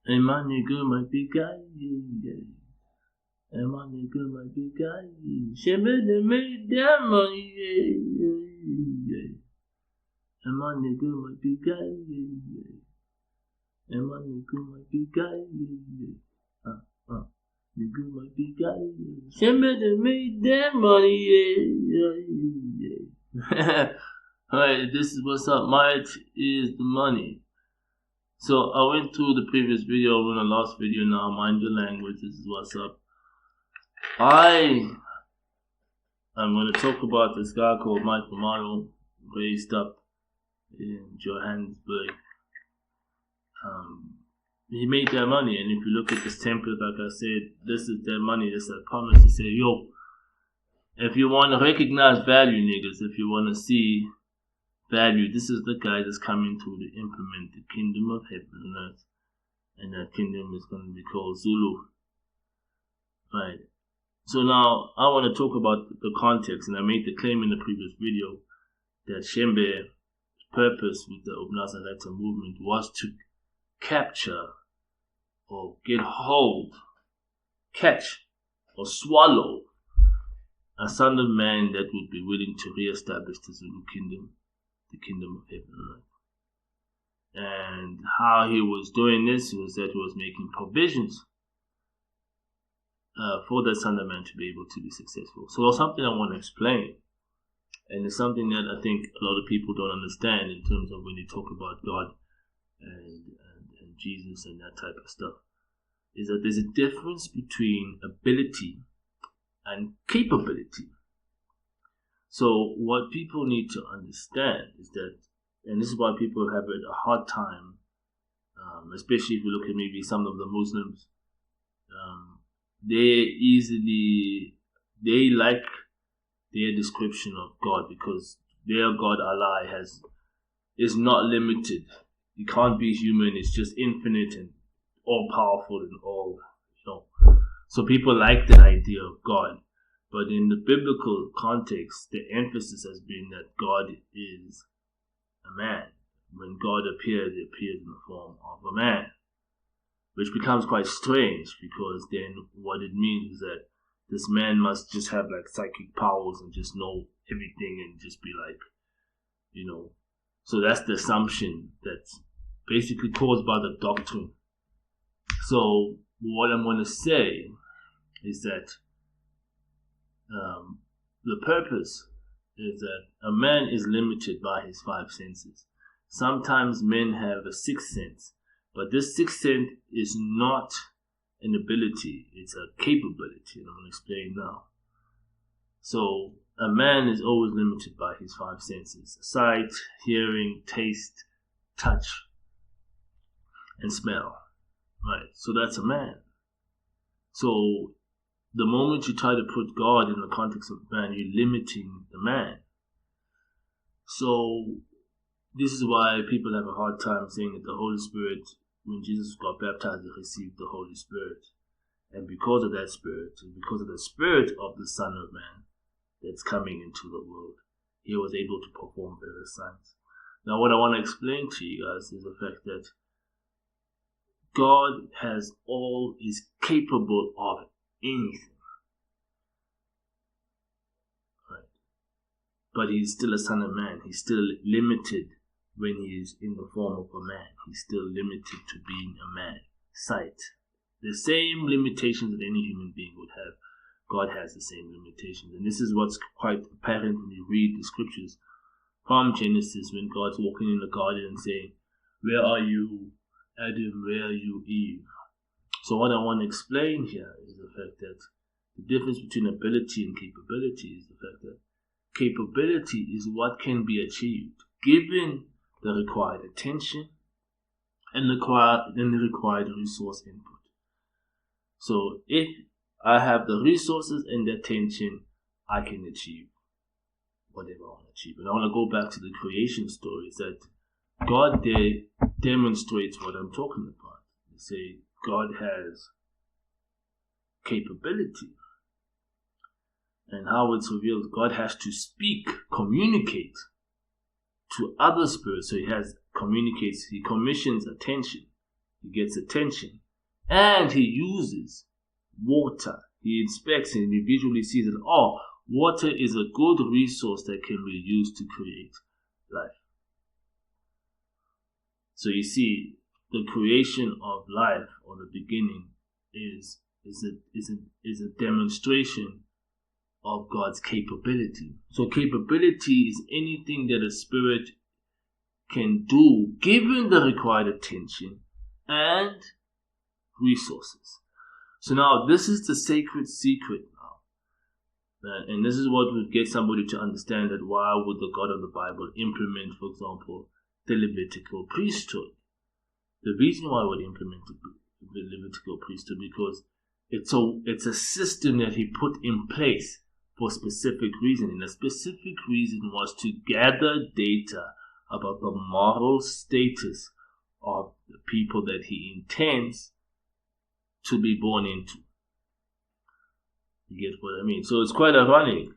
And my nigga might be guy, and my nigga might be guy. Shembe made that money, and my nigga might be guy, and my nigga might be guy, nigga might be guy. Shembe made that money, Alright, this is what's up. Might is the money. So I went through the previous video, in the last video now, mind your language, this is what's up. I'm going to talk about this guy called Mike Romano, raised up in Johannesburg. He made that money, and if you look at this template, like I said, this is their money. This is a promise to say, yo, if you want to recognize value, niggas, if you want to see value, this is the guy that's coming to implement the kingdom of heaven and earth, and that kingdom is going to be called ZULU. Right. So now I want to talk about the context, and I made the claim in the previous video that Shembe's purpose with the UBUNAZARETHA movement was to capture or get hold, catch or swallow a son of man that would be willing to re-establish the Zulu kingdom, the kingdom of heaven and earth. And how he was doing this was that he was making provisions for that son of man to be able to be successful. So it's something I want to explain, and it's something that I think a lot of people don't understand in terms of when they talk about God and Jesus and that type of stuff, is that there's a difference between ability and capability. So what people need to understand is that, and this is why people have a hard time, especially if you look at maybe some of the Muslims, they like their description of God, because their God, Allah, is not limited. It can't be human. It's just infinite and all powerful and all, So people like the idea of God, but in the biblical context, the emphasis has been that God is a man. When God appears, he appears in the form of a man, which becomes quite strange, because then what it means is that this man must just have like psychic powers and just know everything and just be like, so that's the assumption that's basically caused by the doctrine. So what I'm going to say is that the purpose is that a man is limited by his five senses. Sometimes men have a sixth sense, but this sixth sense is not an ability, it's a capability, and I'm going to explain now. So a man is always limited by his five senses: sight, hearing, taste, touch, and smell. Right, so that's a man. So the moment you try to put God in the context of man, you're limiting the man. So this is why people have a hard time saying that the Holy Spirit, when Jesus got baptized, he received the Holy Spirit. And because of that Spirit, and because of the Spirit of the Son of Man that's coming into the world, he was able to perform various signs. Now what I want to explain to you guys is the fact that God is capable of anything. Right. But he's still a son of man. He's still limited when he is in the form of a man. He's still limited to being a man. Sight. The same limitations that any human being would have, God has the same limitations. And this is what's quite apparent when you read the scriptures from Genesis, when God's walking in the garden and saying, "Where are you, Adam? Where are you, Eve?" So what I want to explain here is the fact that the difference between ability and capability is the fact that capability is what can be achieved given the required attention and the required resource input. So if I have the resources and the attention, I can achieve whatever I want to achieve. And I want to go back to the creation story, is that God there demonstrates what I'm talking about. They say God has capability. And how it's revealed, God has to speak, communicate to other spirits. So he communicates, he commissions attention he gets attention, and he uses water. He inspects and he visually sees that, oh, water is a good resource that can be used to create life. So you see, the creation of life, or the beginning, is a demonstration of God's capability. So capability is anything that a spirit can do given the required attention and resources. So now this is the sacred secret now. And this is what would get somebody to understand that why would the God of the Bible implement, for example, the Levitical priesthood. The reason why I would implement the Levitical priesthood, because it's a system that he put in place for a specific reason. And the specific reason was to gather data about the moral status of the people that he intends to be born into. You get what I mean? So it's quite ironic.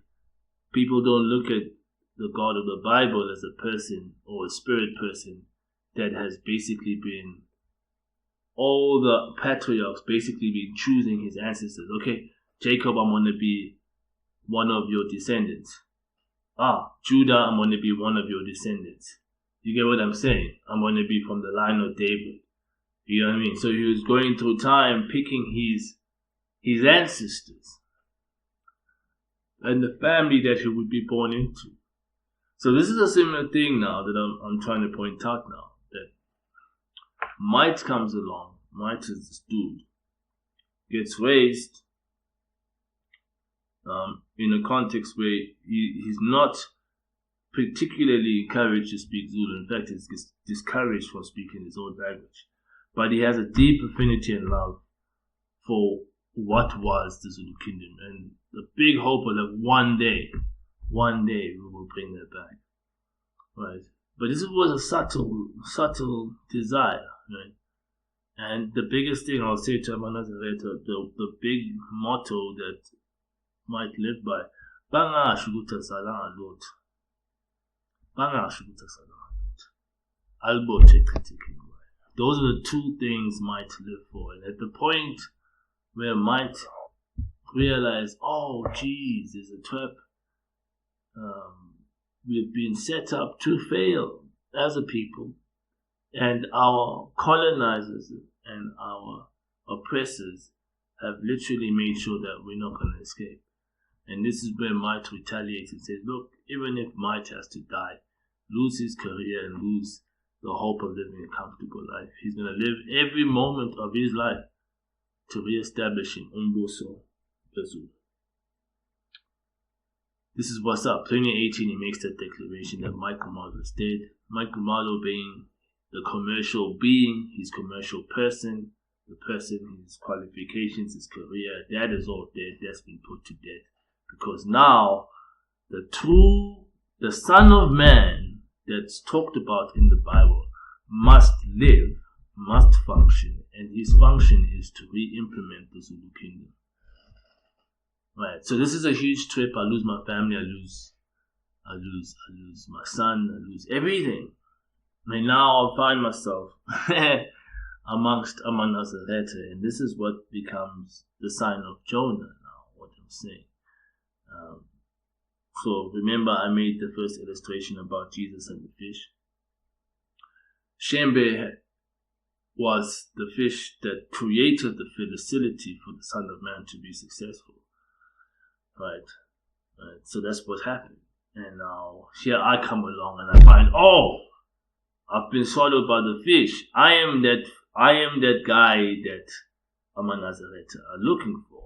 People don't look at the God of the Bible as a person or a spirit person that has basically been, all the patriarchs basically been choosing his ancestors. Okay, Jacob, I'm going to be one of your descendants. Judah, I'm going to be one of your descendants. You get what I'm saying? I'm going to be from the line of David. You know what I mean? So he was going through time picking his ancestors and the family that he would be born into. So this is a similar thing now that I'm trying to point out now, that Might comes along. Might is this dude, gets raised in a context where he's not particularly encouraged to speak Zulu. In fact, he's discouraged from speaking his own language. But he has a deep affinity and love for what was the Zulu kingdom, and the big hope of that one day we will bring that back, right? But this was a subtle desire, right? And the biggest thing I'll say to AMANAZARETHA, the big motto that Might live by, bangasho ukuthi asalanga lutho, bangasho ukuthi asalanga lutho, alibothe echithekile. Those are the two things Might live for. And at the point where Might realized, oh geez, there's a trap, we've been set up to fail as a people, and our colonizers and our oppressors have literally made sure that we're not going to escape. And this is where Might retaliates and says, look, even if Might has to die, lose his career and lose the hope of living a comfortable life, he's going to live every moment of his life to re-establish umbuso wezulu. This is what's up. 2018, he makes that declaration that Michael Marlowe is dead. Michael Marlowe being the commercial being, his commercial person, the person, his qualifications, his career, that is all dead. That's been put to death. Because now, the Son of Man that's talked about in the Bible must live, must function, and his function is to re-implement the Zulu kingdom. Right, so this is a huge trip. I lose my family, I lose my son, I lose everything. And now I find myself amongst AMANAZARETHA, and this is what becomes the sign of Jonah now, what I'm saying. So remember, I made the first illustration about Jesus and the fish. Shembe was the fish that created the facility for the Son of Man to be successful. Right. So that's what happened. And now here I come along and I find, oh, I've been swallowed by the fish. I am that guy that AMANAZARETHA are looking for.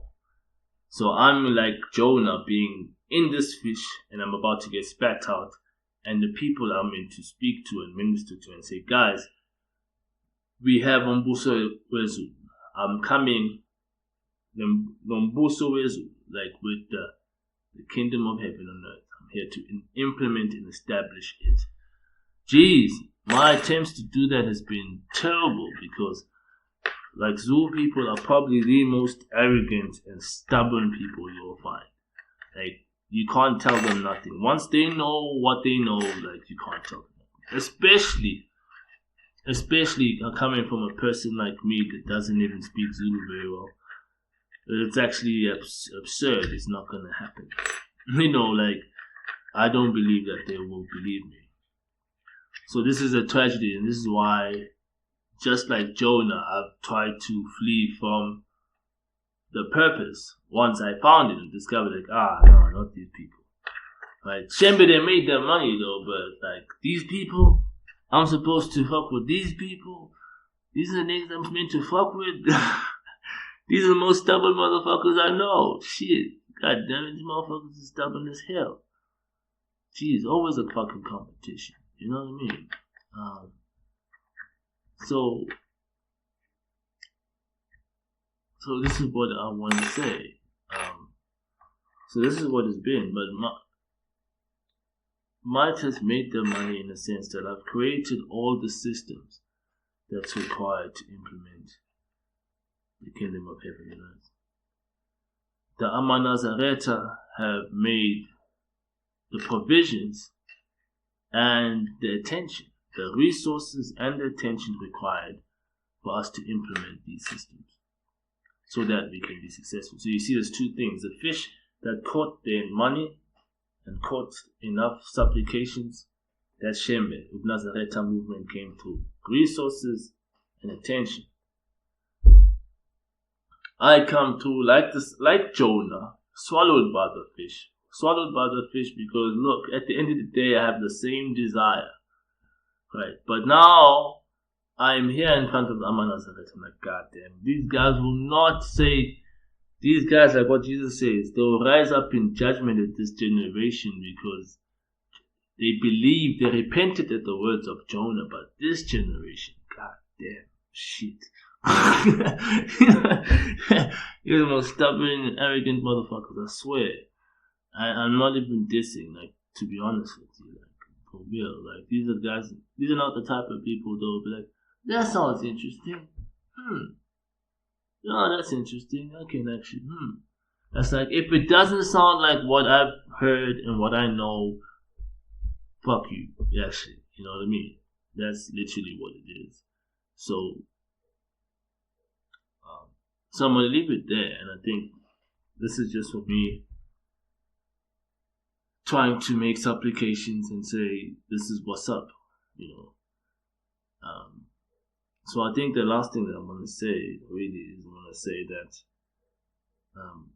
So I'm like Jonah being in this fish, and I'm about to get spat out, and the people I'm meant to speak to and minister to and say, guys, we have umbuso wezulu. I'm coming, umbuso wezulu, like with the kingdom of heaven on earth. I'm here to implement and establish it. Jeez, my attempts to do that has been terrible, because like Zulu people are probably the most arrogant and stubborn people you'll find. Like, you can't tell them nothing. Once they know what they know, like, you can't tell them nothing. Especially especially coming from a person like me that doesn't even speak Zulu very well. It's actually absurd. It's not going to happen. I don't believe that they will believe me. So this is a tragedy, and this is why, just like Jonah, I've tried to flee from the purpose. Once I found it and discovered, no, not these people. Right? Shembe, they made their money though, but these people, I'm supposed to fuck with these people. These are the niggas I'm meant to fuck with. These are the most stubborn motherfuckers I know. Shit. God damn it, these motherfuckers are stubborn as hell. Jeez, always a fucking competition. You know what I mean? So this is what I want to say. So this is what it's been. But might has made their money in the sense that I've created all the systems that's required to implement the kingdom of heaven and earth. The AMANAZARETHA have made the provisions and the attention, the resources and the attention required for us to implement these systems so that we can be successful. So you see there's two things. The fish that caught their money and caught enough supplications, that Shembe, UBUNAZARETHA movement came through. Resources and attention. I come through like Jonah, swallowed by the fish. Swallowed by the fish because, look, at the end of the day, I have the same desire. Right? But now, I'm here in front of AMANAZARETHA. I'm like, God damn, these guys will not say, these guys, like what Jesus says, they will rise up in judgment at this generation because they believe, they repented at the words of Jonah, but this generation, God damn, shit. You're the most stubborn and arrogant motherfuckers, I swear. I'm not even dissing, to be honest with you, for real. These are guys, these are not the type of people that will be like, that sounds interesting. No, that's interesting. I can actually, That's if it doesn't sound like what I've heard and what I know, fuck you. Actually, you know what I mean? That's literally what it is. So I'm going to leave it there, and I think this is just for me trying to make supplications and say, this is what's up, So I think the last thing that I'm going to say, really, is I'm going to say that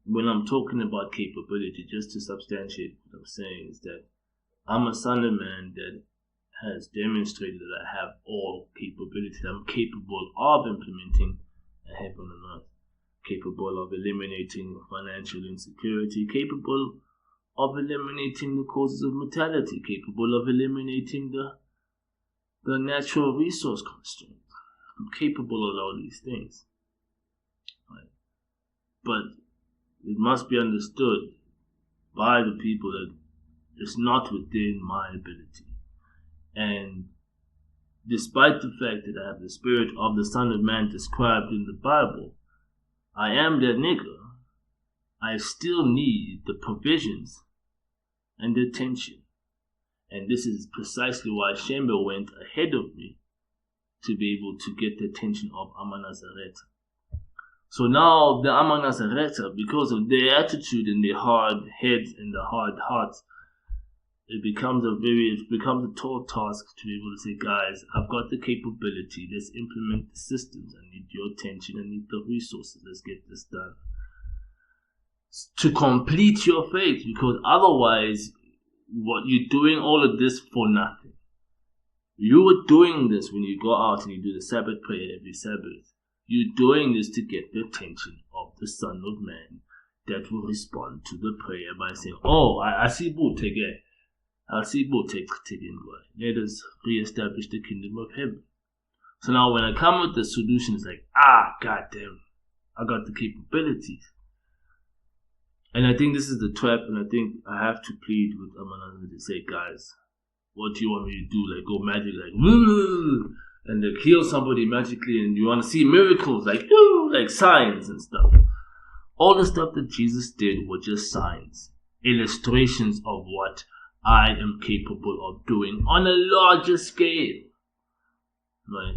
when I'm talking about capability, just to substantiate what I'm saying, is that I'm a son of man that has demonstrated that I have all capabilities. I'm capable of implementing a heaven on earth, capable of eliminating financial insecurity, capable of eliminating the causes of mortality, capable of eliminating the natural resource constraints. I'm capable of all these things. Right? But it must be understood by the people that it's not within my ability. And despite the fact that I have the spirit of the Son of Man described in the Bible, I am that nigga. I still need the provisions and the attention. And this is precisely why Shembe went ahead of me to be able to get the attention of AMANAZARETHA. So now the AMANAZARETHA, because of their attitude and their hard heads and the hard hearts, it becomes a tall task to be able to say, guys, I've got the capability, let's implement the systems, I need your attention, I need the resources, let's get this done. To complete your faith, because otherwise, what you're doing all of this for nothing. You were doing this when you go out and you do the Sabbath prayer every Sabbath. You're doing this to get the attention of the Son of Man that will respond to the prayer by saying, oh, I see boot again. I'll see both take in. Let us re-establish the kingdom of heaven. So now when I come with the solution, it's like, goddamn, I got the capabilities. And I think this is the trap, and I think I have to plead with AMANAZARETHA to say, guys, what do you want me to do? Go magic, and heal somebody magically, and you want to see miracles, like signs and stuff. All the stuff that Jesus did were just signs, illustrations of what I am capable of doing on a larger scale. right?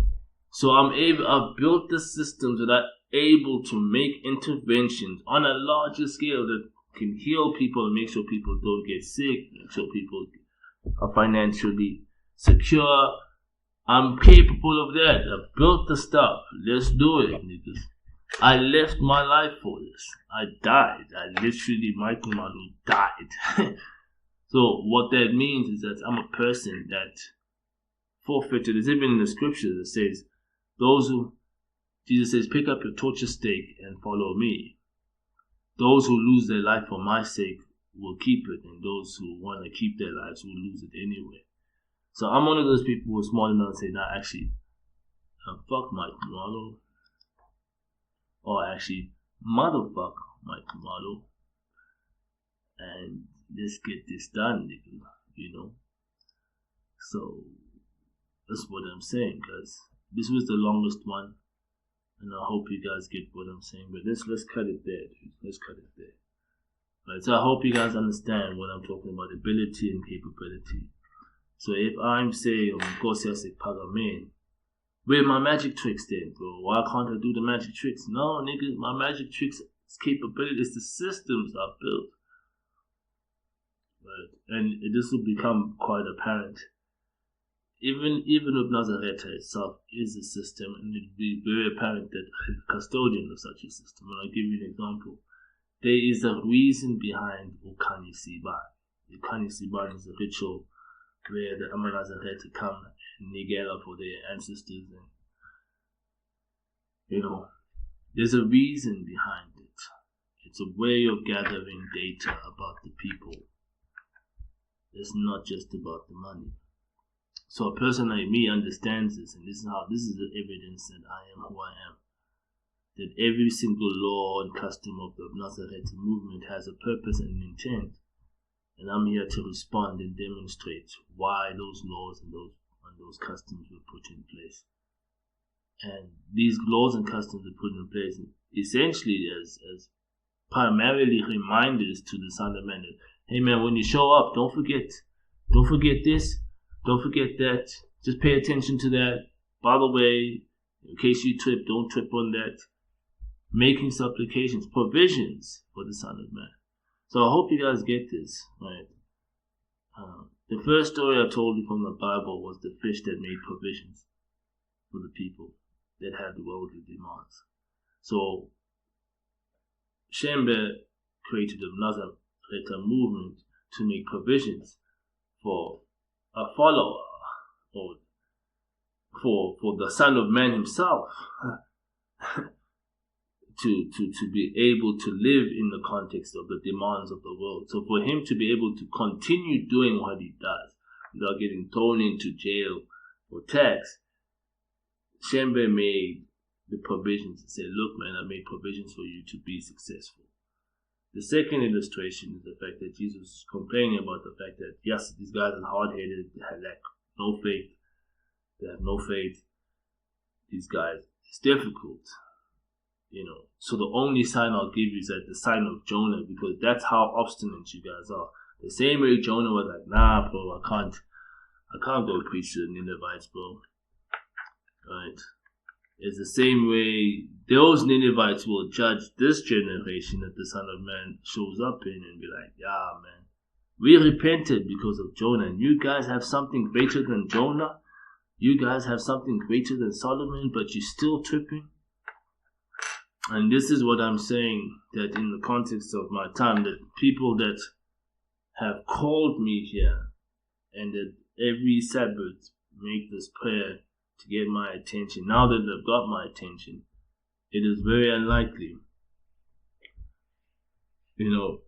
So I've built the system so that I'm able to make interventions on a larger scale that can heal people and make sure people don't get sick, make sure people are financially secure. I'm capable of that. I've built the stuff. Let's do it, niggas. I left my life for this. I died. I literally, Michael Manu died. So what that means is that I'm a person that forfeited. It's even in the scripture that says, Jesus says, pick up your torture stake and follow me. Those who lose their life for my sake will keep it, and those who want to keep their lives will lose it anyway. So I'm one of those people who are smart enough to say, nah, actually, fuck Mike Marlowe. Or actually, motherfuck Mike Marlowe. And let's get this done, nigga, you know? So, that's what I'm saying, guys. This was the longest one. And I hope you guys get what I'm saying. But let's cut it there, dude. Let's cut it there. Right, so I hope you guys understand what I'm talking about, ability and capability. So if I'm saying, where my magic tricks then, bro? Why can't I do the magic tricks? No, nigga, my magic tricks capability is the systems I've built. Right, and this will become quite apparent. Even UBUNAZARETHA itself is a system, and it'll be very apparent that I'm a custodian of such a system. And I'll give you an example. There is a reason behind UKUKANISA. UKUKANISA is a ritual where the AMANAZARETHA come and nigela for their ancestors, and you know, there's a reason behind it. It's a way of gathering data about the people. It's not just about the money. So a person like me understands this, and this is the evidence that I am who I am. That every single law and custom of the Nazareth movement has a purpose and an intent. And I'm here to respond and demonstrate why those laws and those customs were put in place. And these laws and customs were put in place essentially as primarily reminders to the Son of Man that, hey man, when you show up, don't forget this, don't forget that, just pay attention to that. By the way, in case you trip, don't trip on that. Making supplications, provisions for the Son of Man. So I hope you guys get this, right? The first story I told you from the Bible was the fish that made provisions for the people that had the worldly demands. So Shembe created the Nazareth movement to make provisions for a follower, or for the Son of Man himself, to be able to live in the context of the demands of the world. So for him to be able to continue doing what he does without getting thrown into jail for tax, Shembe made the provisions and said, look man, I made provisions for you to be successful. The second illustration is the fact that Jesus is complaining about the fact that, yes, these guys are hard-headed, they have no faith. They have no faith. These guys, it's difficult. You know, so the only sign I'll give you is that the sign of Jonah, because that's how obstinate you guys are. The same way Jonah was like, nah, bro, I can't go preach to the Ninevites, bro. Right? It's the same way those Ninevites will judge this generation that the Son of Man shows up in and be like, yeah, man, we repented because of Jonah, and you guys have something greater than Jonah. You guys have something greater than Solomon, but you're still tripping. And this is what I'm saying, that in the context of my time, that people that have called me here and that every Sabbath make this prayer to get my attention, now that they've got my attention, it is very unlikely, you know,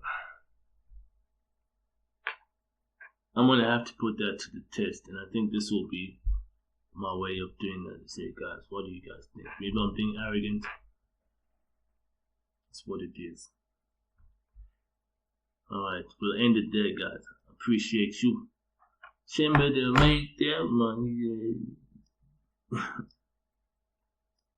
I'm going to have to put that to the test, and I think this will be my way of doing that. Say, guys, what do you guys think? Maybe I'm being arrogant. That's what it is. Alright, we'll end it there, guys. Appreciate you. Shembe, they made their money.